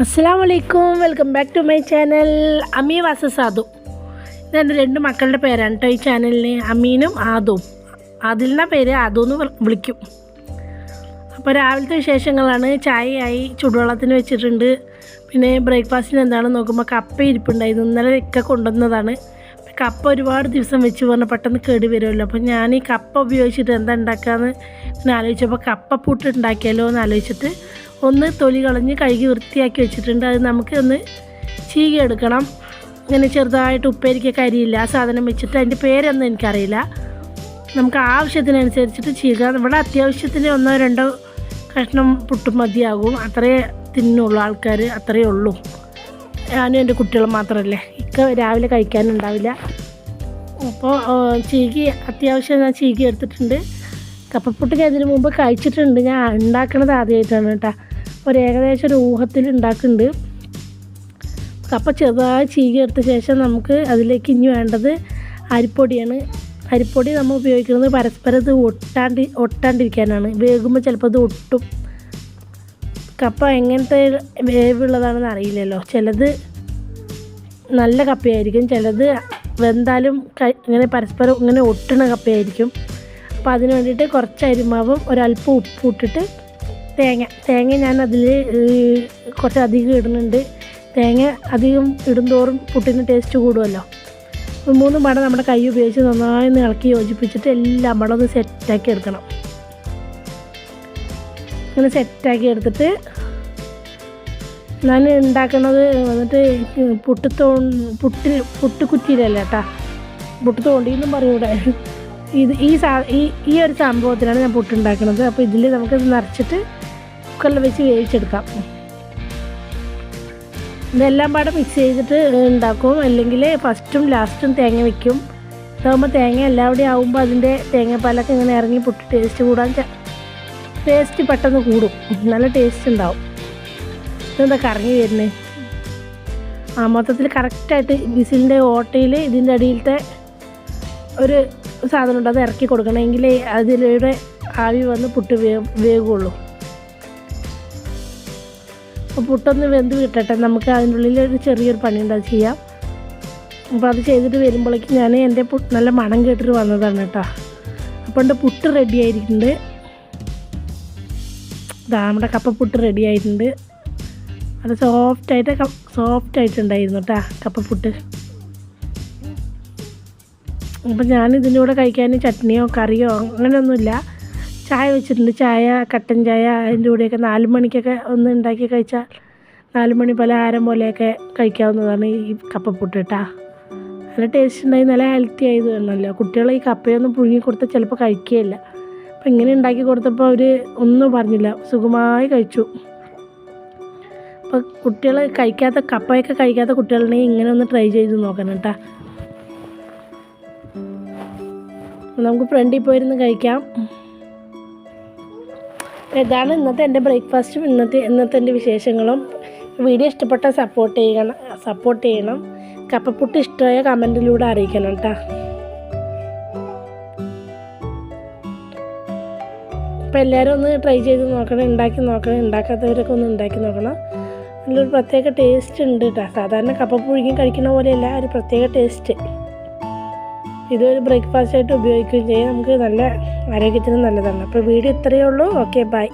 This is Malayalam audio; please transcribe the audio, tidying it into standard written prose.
അസ്സലാമു അലൈക്കും, welcome back to my channel അമി വാസ സാധു. ഇതെൻ്റെ രണ്ട് മക്കളുടെ പേരാണ് കേട്ടോ ഈ ചാനലിന്, അമീനും ആദും. ആദിലിൻ്റെ പേര് ആദു എന്ന് വിളിക്കും. അപ്പോൾ രാവിലത്തെ വിശേഷങ്ങളാണ്. ചായയായി, ചൂടുവെള്ളത്തിന് വെച്ചിട്ടുണ്ട്. പിന്നെ ബ്രേക്ക്ഫാസ്റ്റിന് എന്താണെന്ന് നോക്കുമ്പോൾ കപ്പ ഇരിപ്പുണ്ടായിരുന്നു. ഇന്നലെ ഒക്കെ കൊണ്ടുവന്നതാണ്. കപ്പ ഒരുപാട് ദിവസം വെച്ച് പറഞ്ഞാൽ പെട്ടെന്ന് കേടി വരുമല്ലോ. അപ്പോൾ ഞാൻ ഈ കപ്പ ഉപയോഗിച്ചിട്ട് എന്താ ഉണ്ടാക്കാമെന്ന് ഞാൻ ആലോചിച്ചപ്പോൾ കപ്പപ്പൂട്ട് ഉണ്ടാക്കിയാലോ എന്ന് ആലോചിച്ചിട്ട് ഒന്ന് തൊലി കളഞ്ഞ് കഴുകി വൃത്തിയാക്കി വെച്ചിട്ടുണ്ട്. അത് നമുക്ക് ഒന്ന് ചീകി എടുക്കണം. ഇങ്ങനെ ചെറുതായിട്ട് ഉപ്പേരിക്കൊക്കെ അരിയില്ല ആ സാധനം വെച്ചിട്ട്, അതിൻ്റെ പേരൊന്നും എനിക്കറിയില്ല. നമുക്ക് ആവശ്യത്തിനനുസരിച്ചിട്ട് ചീകാം. ഇവിടെ അത്യാവശ്യത്തിന് 1-2 കഷ്ണം പുട്ടും മതിയാകും. അത്രയേ തിന്നുള്ളൂ ആൾക്കാർ, അത്രയേ ഉള്ളൂ. ഞാനും എൻ്റെ കുട്ടികളും മാത്രമല്ലേ, രാവിലെ കഴിക്കാനുണ്ടാവില്ല. അപ്പോൾ ചീകി അത്യാവശ്യം ഞാൻ ചീകി എടുത്തിട്ടുണ്ട്. കപ്പപ്പുട്ട് അതിന് മുമ്പ് കഴിച്ചിട്ടുണ്ട്. ഞാൻ ഉണ്ടാക്കണത് ആദ്യമായിട്ടാണ് കേട്ടോ. ഏകദേശം ഒരു ഊഹത്തിൽ ഉണ്ടാക്കുന്നുണ്ട്. കപ്പ ചെറുതായി ചീകി എടുത്ത ശേഷം നമുക്ക് അതിലേക്ക് ഇനി വേണ്ടത് അരിപ്പൊടിയാണ്. അരിപ്പൊടി നമ്മൾ ഉപയോഗിക്കുന്നത് പരസ്പരം ഇത് ഒട്ടാണ്ടിരിക്കാനാണ്. വേകുമ്പോൾ ചിലപ്പോൾ ഇത് ഒട്ടും. കപ്പ എങ്ങനത്തെ വേവുള്ളതാണെന്ന് അറിയില്ലല്ലോ. ചിലത് നല്ല കപ്പയായിരിക്കും, ചിലത് വെന്താലും ഇങ്ങനെ പരസ്പരം ഇങ്ങനെ ഒട്ടണ കപ്പയായിരിക്കും. അപ്പോൾ അതിന് വേണ്ടിയിട്ട് കുറച്ച് അരിമാവും ഒരല്പം ഉപ്പും ഇട്ടിട്ട് തേങ്ങ ഞാൻ അതിൽ കുറച്ച് അധികം ഇടുന്നുണ്ട്. തേങ്ങ അധികം ഇടുന്തോറും പുട്ടിന് ടേസ്റ്റ് കൂടുമല്ലോ. 3 പാടം നമ്മുടെ കൈ ഉപയോഗിച്ച് നന്നായി ഇളക്കി യോജിപ്പിച്ചിട്ട് എല്ലാം പാടം ഒന്ന് സെറ്റാക്കി എടുക്കണം. അങ്ങനെ സെറ്റാക്കി എടുത്തിട്ട് ഞാൻ ഉണ്ടാക്കണത് വന്നിട്ട് പുട്ട് കുറ്റിയിലല്ല കേട്ടോ, പുട്ട് തോണ്ടിയെന്നും പറയൂടെ. ഈ ഒരു സംഭവത്തിലാണ് ഞാൻ പുട്ടുണ്ടാക്കുന്നത്. അപ്പോൾ ഇതിൽ നമുക്കിത് നിറച്ചിട്ട് കുക്കറിൽ വെച്ച് വേവിച്ചെടുക്കാം. ഇതെല്ലാം പാടെ മിക്സ് ചെയ്തിട്ട് ഉണ്ടാക്കും. അല്ലെങ്കിൽ ഫസ്റ്റും ലാസ്റ്റും തേങ്ങ വയ്ക്കും. ഇതാകുമ്പോൾ തേങ്ങ എല്ലാവിടെയും ആകുമ്പോൾ അതിൻ്റെ തേങ്ങാപ്പാലൊക്കെ ഇങ്ങനെ ഇറങ്ങി പുട്ട് ടേസ്റ്റ് പെട്ടെന്ന് കൂടും, നല്ല ടേസ്റ്റ് ഉണ്ടാവും. ഇതെന്താ കറങ്ങി വരുന്നത്? മൊത്തത്തിൽ കറക്റ്റായിട്ട് വിസിലിൻ്റെ ഓട്ടയിൽ ഇതിൻ്റെ അടിയിലത്തെ ഒരു സാധനമുണ്ട്, അത് ഇറക്കി കൊടുക്കണമെങ്കിൽ അതിലൂടെ ആവി വന്ന് പുട്ട് വേകുള്ളൂ. അപ്പോൾ പുട്ടൊന്ന് വെന്ത് കിട്ടട്ടെ, നമുക്ക് അതിൻ്റെ ഉള്ളിൽ ഒരു ചെറിയൊരു പണിയുണ്ട്, അത് ചെയ്യാം. അപ്പോൾ അത് ചെയ്തിട്ട് വരുമ്പോഴേക്കും ഞാൻ എൻ്റെ നല്ല മണം കേട്ടിട്ട് വന്നതാണ് കേട്ടോ. അപ്പോൾ എൻ്റെ പുട്ട് റെഡി ആയിട്ടുണ്ട്. നമ്മുടെ കപ്പപ്പുട്ട് റെഡി ആയിട്ടുണ്ട്. അത് സോഫ്റ്റായിട്ടുണ്ടായിരുന്നു കേട്ടോ കപ്പപ്പുട്ട്. അപ്പം ഞാനിതിൻ്റെ കൂടെ കഴിക്കാൻ ചട്നിയോ കറിയോ അങ്ങനെയൊന്നുമില്ല. ചായ വെച്ചിട്ടുണ്ട്. ചായ, കട്ടൻ ചായ, അതിൻ്റെ കൂടെയൊക്കെ 4 മണിക്കൊക്കെ ഒന്ന് ഉണ്ടാക്കി കഴിച്ചാൽ 4 മണി പലഹാരം പോലെയൊക്കെ കഴിക്കാവുന്നതാണ് ഈ കപ്പപ്പുട്ട് കേട്ടോ. നല്ല ടേസ്റ്റ് ഉണ്ടായി, നല്ല ഹെൽത്തി ആയത് വേണമല്ലോ. കുട്ടികൾ ഈ കപ്പയൊന്നും പുഴുങ്ങി കൊടുത്താൽ ചിലപ്പോൾ കഴിക്കുകയില്ല. അപ്പം ഇങ്ങനെ ഉണ്ടാക്കി കൊടുത്തപ്പോൾ അവർ ഒന്നും പറഞ്ഞില്ല, സുഖമായി കഴിച്ചു. അപ്പോൾ കുട്ടികൾ കപ്പയൊക്കെ കഴിക്കാത്ത കുട്ടികളുണ്ടെങ്കിൽ ഇങ്ങനെ ഒന്ന് ട്രൈ ചെയ്ത് നോക്കണം കേട്ടോ. നമുക്ക് ഫ്രണ്ടിൽ പോയിരുന്ന് കഴിക്കാം. ഇതാണ് ഇന്നത്തെ എൻ്റെ ബ്രേക്ക്ഫാസ്റ്റും ഇന്നത്തെ എൻ്റെ വിശേഷങ്ങളും. വീഡിയോ ഇഷ്ടപ്പെട്ടാൽ സപ്പോർട്ട് ചെയ്യണം. കപ്പപ്പുട്ട് ഇഷ്ടമായ കമൻറ്റിലൂടെ അറിയിക്കണം കേട്ടോ. അപ്പോൾ എല്ലാവരും ഒന്ന് ട്രൈ ചെയ്ത് നോക്കണം, ഉണ്ടാക്കി നോക്കണം. ഉണ്ടാക്കാത്തവരൊക്കെ ഒന്ന് ഉണ്ടാക്കി നോക്കണം. നല്ലൊരു പ്രത്യേക ടേസ്റ്റ് ഉണ്ട് കേട്ടോ. സാധാരണ കപ്പ പുഴുങ്ങി കഴിക്കുന്ന പോലെയല്ല, ഒരു പ്രത്യേക ടേസ്റ്റ്. ഇതൊരു ബ്രേക്ക്ഫാസ്റ്റായിട്ട് ഉപയോഗിക്കുകയും ചെയ്യാം. നമുക്ക് നല്ല ആരോഗ്യത്തിന് നല്ലതാണ്. അപ്പോൾ വീഡിയോ ഇത്രയേ ഉള്ളൂ. Okay, by.